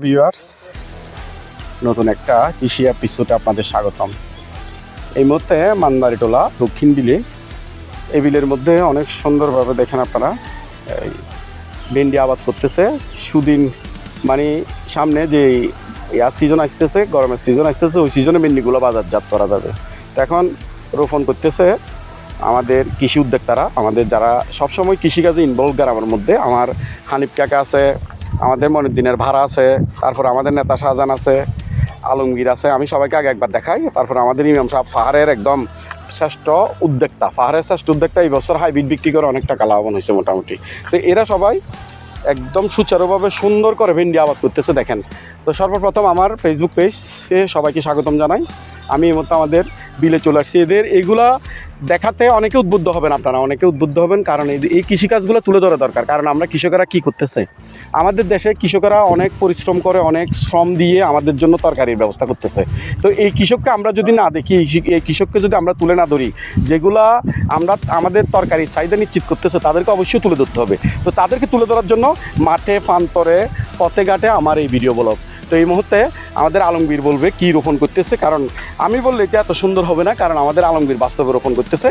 Viewers, নতুন একটা কৃষি এপিসোডে আপনাদের স্বাগতম। এই মুহূর্তে মানবাড়িটোলা দক্ষিণ বিলে, এই বিলের মধ্যে অনেক সুন্দরভাবে দেখেন আপনারা এই ভেন্ডি আবাদ করতেছে। সুদিন মানে সামনে যে সিজন আসতেছে, গরমের সিজন আসতেছে, ওই সিজনে ভেন্ডিগুলো বাজারজাত করা যাবে। তো এখন রোপণ করতেছে আমাদের কৃষি উদ্যোক্তারা, আমাদের যারা সবসময় কৃষিকাজে ইনভলভ গ্রামের মধ্যে। আমার হানিফ কাকা আছে, আমাদের মনিউদ্দিনের ভাড়া আছে, তারপর আমাদের নেতা শাহজাহান আছে, আলমগীর আছে। আমি সবাইকে আগে একবার দেখাই। তারপর আমাদের ইমাম সাহেব পাহাড়ের একদম শ্রেষ্ঠ উদ্যোক্তা, পাহাড়ের শ্রেষ্ঠ উদ্যোক্তা। এই বছর হাইব্রিড বিক্রি করে অনেক টাকা লাভবান হয়েছে মোটামুটি। তো এরা সবাই একদম সুচারুভাবে সুন্দর করে ভেন্ডি আবাদ করতেছে দেখেন। তো সর্বপ্রথম আমার ফেসবুক পেজে সবাইকে স্বাগতম জানাই। আমি এই মতো আমাদের বিলে চলে আসছি। এগুলা দেখাতে অনেকে উদ্বুদ্ধ হবেন, আপনারা অনেকে উদ্বুদ্ধ হবেন, কারণ এই কৃষিকাজগুলো তুলে ধরা দরকার। কারণ আমরা কৃষকেরা কী করতেছে, আমাদের দেশে কৃষকেরা অনেক পরিশ্রম করে, অনেক শ্রম দিয়ে আমাদের জন্য তরকারির ব্যবস্থা করতেছে। তো এই কৃষককে আমরা যদি না দেখি, এই কৃষককে যদি আমরা তুলে না ধরি, যেগুলা আমরা আমাদের তরকারির চাহিদা নিশ্চিত করতেছে, তাদেরকে অবশ্যই তুলে ধরতে হবে। তো তাদেরকে তুলে ধরার জন্য মাঠে প্রান্তরে পথে ঘাটে আমার এই ভিডিও ব্লগ। তো এই মুহূর্তে আমাদের আলমগীর বলবে কি রোপণ করতেছে, কারণ আমি বললে এটা এত সুন্দর হবে না, কারণ আমাদের আলমগীর বাস্তবে রোপণ করতেছে।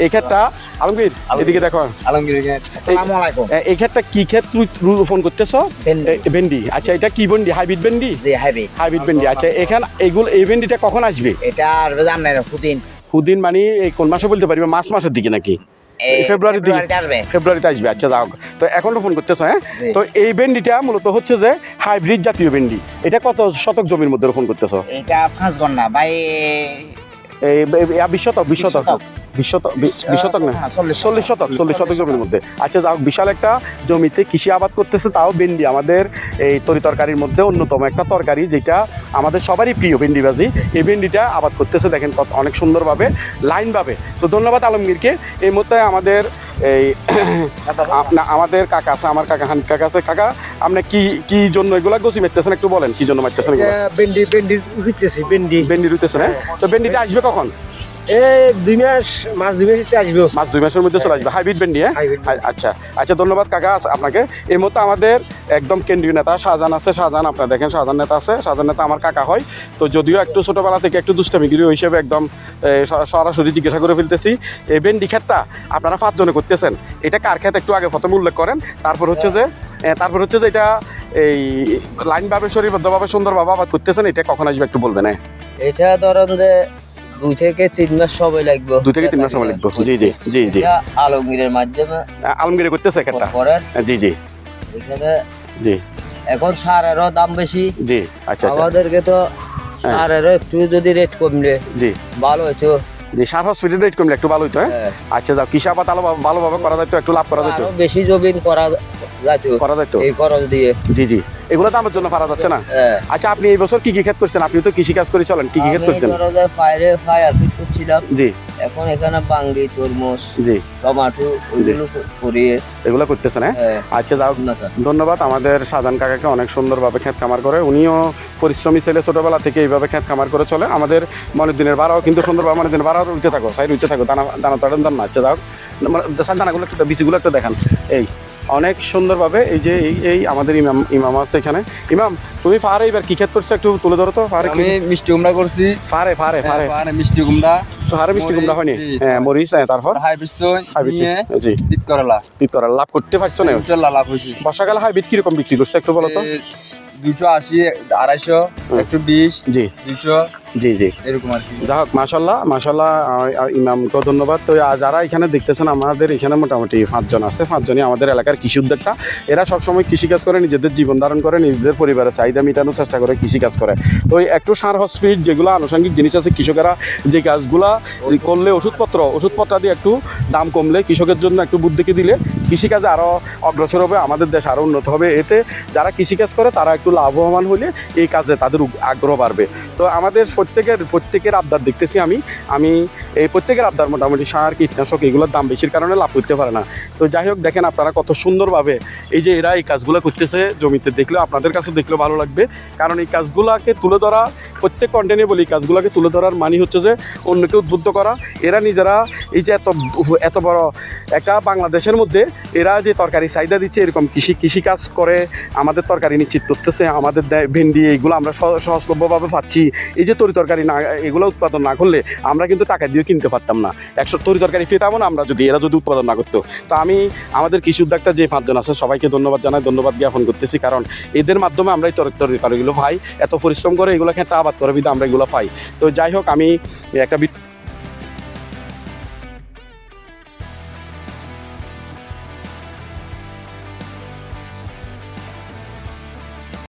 এই ক্ষেত্রে আলমগীর এদিকে দেখো, এই ক্ষেত্রে কি ক্ষেত তুই রোপণ করতেছ? ভেন্ডি। আচ্ছা, এটা কি ভেন্ডি? হাইব্রিড ভেন্ডি? হাইব্রিড ভেন্ডি। আচ্ছা, এখানে এই ভেন্ডিটা কখন আসবে? এটা হুদিন মানে এই কোন মাসে বলতে পারবে? মার্চ মাসের দিকে নাকি ফেব্রুয়ারির দিকে? ফেব্রুয়ারিতে আসবে। আচ্ছা, যাও। তো এখন রোপণ করতেছ? হ্যাঁ। তো এই ভেন্ডিটা মূলত হচ্ছে যে হাইব্রিড জাতীয় ভেন্ডি। এটা কত শতক জমির মধ্যে রোপণ করতেছ? এটা 5 গন্না বাই এই 20 শতক না, 40 শতক জমির মধ্যে। আচ্ছা, যাও, বিশাল একটা জমিতে কৃষি আবাদ করতেছে, তাও ভেন্ডি। আমাদের এই তরিতরকারির মধ্যে অন্যতম একটা তরকারি, যেটা আমাদের সবারই প্রিয়, ভেন্ডি ভাজি। এই ভেন্ডিটা আবাদ করতেছে দেখেন অনেক সুন্দরভাবে, লাইনভাবে। তো ধন্যবাদ আলমগীরকে। এই মুহূর্তে আমাদের এই আমাদের কাকা আছে, আমার কাকা হানিফ কাকা আছে। কাকা, আপনি কি জন্য এগুলা গোছি মারতেছেন, একটু বলেন কি জন্য মারতেছেন? ভেন্ডি ভেন্ডি রুইতেছেন? হ্যাঁ। তো ভেন্ডিটা আসবে কখন? মাস 2 মাসে আসবো। মাস 2 মাসের মধ্যে চলে আসবে হাইব্রিড ভেন্ডি। হ্যাঁ। আচ্ছা আচ্ছা, ধন্যবাদ কাকা আপনাকে। এই মতো আমাদের একদম কেন্দ্রীয় নেতা শাহজাহান আছে। শাহজাহান, আপনারা দেখেন, শাহজাহান নেতা আছে। শাহজাহান নেতা আমার কাকা হয়। তো যদিও একটু ছোটোবেলা থেকে একটু দুষ্টামিগিরি হিসেবে একদম সরাসরি জিজ্ঞাসা করে ফেলতেছি, এই ভেন্ডি ক্ষেতটা আপনারা 5 জনে করতেছেন, এটা কার ক্ষেত একটু আগে প্রথমে উল্লেখ করেন। তারপর হচ্ছে যে এটা এই লাইনভাবে সারিবদ্ধভাবে সুন্দরভাবে আবাদ করতেছেন, এটা কখন আসবে একটু বলবেন? হ্যাঁ, এটা ধরেন যে 2 থেকে 3 মাস সময় লাগবে। 2 থেকে 3 মাস সময় লাগবে। জি জি জি জি। আলমগীরের মাধ্যমে আলমগীরে করতেছে একটা। জি জি এখানে জি। এখন সারেরও দাম বেশি। জি। আচ্ছা, আমাদেরকে তো সারেরও একটু যদি রেট কমলে জি ভালো হতো। যে সার হসপিটাল রেট কমলে একটু ভালো হতো। হ্যাঁ। আচ্ছা, যাও, কৃষি আবাদ ভালোভাবে করা যেত, একটু লাভ করা যেত, বেশি জমিন করা যেত এই খরচ দিয়ে। জি জি। এগুলো তো আমার জন্য পারা যাচ্ছে না। আচ্ছা, আপনি এই বছর কি ক্ষেত করছেন? আপনি তো কৃষি কাজ করে চলেন, কি ক্ষেত করছেন? ফায়ার করছিলাম। জি। এখন এখানে বাঙ্গি, তরমুজ, জি, টমেটো ওইগুলো করিয়ে এগুলো করতেছেন। হ্যাঁ। আচ্ছা, যাও, ধন্যবাদ। আমাদের শাহজাহান কাকাকে অনেক সুন্দরভাবে ক্ষেত খামার করে, উনিও পরিশ্রমী ছেলে, ছোটবেলা থেকে এইভাবে ক্ষেত খামার করে চলে। আমাদের মনিউদ্দিনের ভাড়াও কিন্তু সুন্দরভাবে, মনিউদ্দিনের ভাড়াও উঠতে থাকো, সাইড উঠতে থাকো, দানা তাড়েন দান না। আচ্ছা, যাও, দানাগুলো একটু, বীজগুলো একটু দেখান। এই অনেক সুন্দরভাবে এই যে এই আমাদের ইমাম আছে এখানে। ইমাম, তুমি ফারে এবার কি ক্ষেত করছো একটু তুলে ধরো তো। ফারে আমি মিষ্টি কুমড়া করছি। ফারে মিষ্টি কুমড়া। মিষ্টি কুমড়া হয়নি? হ্যাঁ, মরিচ। তারপর জি, তিত করালা লাভ করতে পারছো না? লাভ হয়েছে। বর্ষাকালে হাইব্রিড কিরকম বিক্রি করছো একটু বলো তো? 280, 250, 120, জি 200, জি জি, এরকম আর কি। যাই হোক, মাশাল্লাহ ইমামকেও ধন্যবাদ। তো যারা এখানে দেখতেছেন, আমাদের এখানে মোটামুটি 5 জন আছে। 5 জনই আমাদের এলাকার কৃষি উদ্যোক্তা। এরা সবসময় কৃষিকাজ করে, নিজেদের জীবন ধারণ করে, নিজেদের পরিবারের চাহিদা মেটানোর চেষ্টা করে, কৃষিকাজ করে। তো একটু সার হসপিটাল যেগুলো আনুষঙ্গিক জিনিস আছে, কৃষকেরা যে কাজগুলা করলে, ওষুধপত্র দিয়ে একটু দাম কমলে, কৃষকের জন্য একটু বুদ্ধিকে দিলে কৃষিকাজে আরও অগ্রসর হবে, আমাদের দেশ আরও উন্নত হবে। এতে যারা কৃষিকাজ করে তারা একটু লাভবান হলে এই কাজে তাদের আগ্রহ বাড়বে। তো আমাদের প্রত্যেকের আবদার দেখতেছি আমি এই প্রত্যেকের আবদার মোটামুটি সার কীটনাশক এগুলোর দাম বেশির কারণে লাভ করতে পারে না। তো যাই হোক, দেখেন আপনারা কত সুন্দরভাবে এই যে এরা এই কাজগুলো করতেছে জমিতে, দেখলেও আপনাদের কাছে দেখলেও ভালো লাগবে। কারণ এই কাজগুলোকে তুলে ধরা, প্রত্যেক কন্টেন্টে বলি এই কাজগুলোকে তুলে ধরার মানে হচ্ছে যে অন্যকে উদ্বুদ্ধ করা। এরা নিজেরা এই যে এত বড় একটা বাংলাদেশের মধ্যে এরা যে তরকারি চাহিদা দিচ্ছে, এরকম কৃষিকাজ করে আমাদের তরকারি নিশ্চিত করতেছে। আমাদের ভেন্ডি এইগুলো আমরা সহজলভ্যভাবে পাচ্ছি। এই যে তরকারি না, এগুলো উৎপাদন না করলে আমরা কিন্তু টাকা দিয়ে কিনতে পারতাম না, 100 তরকারি পেতাম না আমরা যদি এরা যদি উৎপাদন না করতো। তো আমি আমাদের কৃষি উদ্যোক্তা যে 5 জন আছে সবাইকে ধন্যবাদ জানাই, ধন্যবাদ জ্ঞাপন করতেছি। কারণ এদের মাধ্যমে আমরা এই তরকারিগুলো পাই, এত পরিশ্রম করে এগুলো খেতে আবাদ করে বিধা আমরা এগুলো পাই। তো যাই হোক, আমি একটা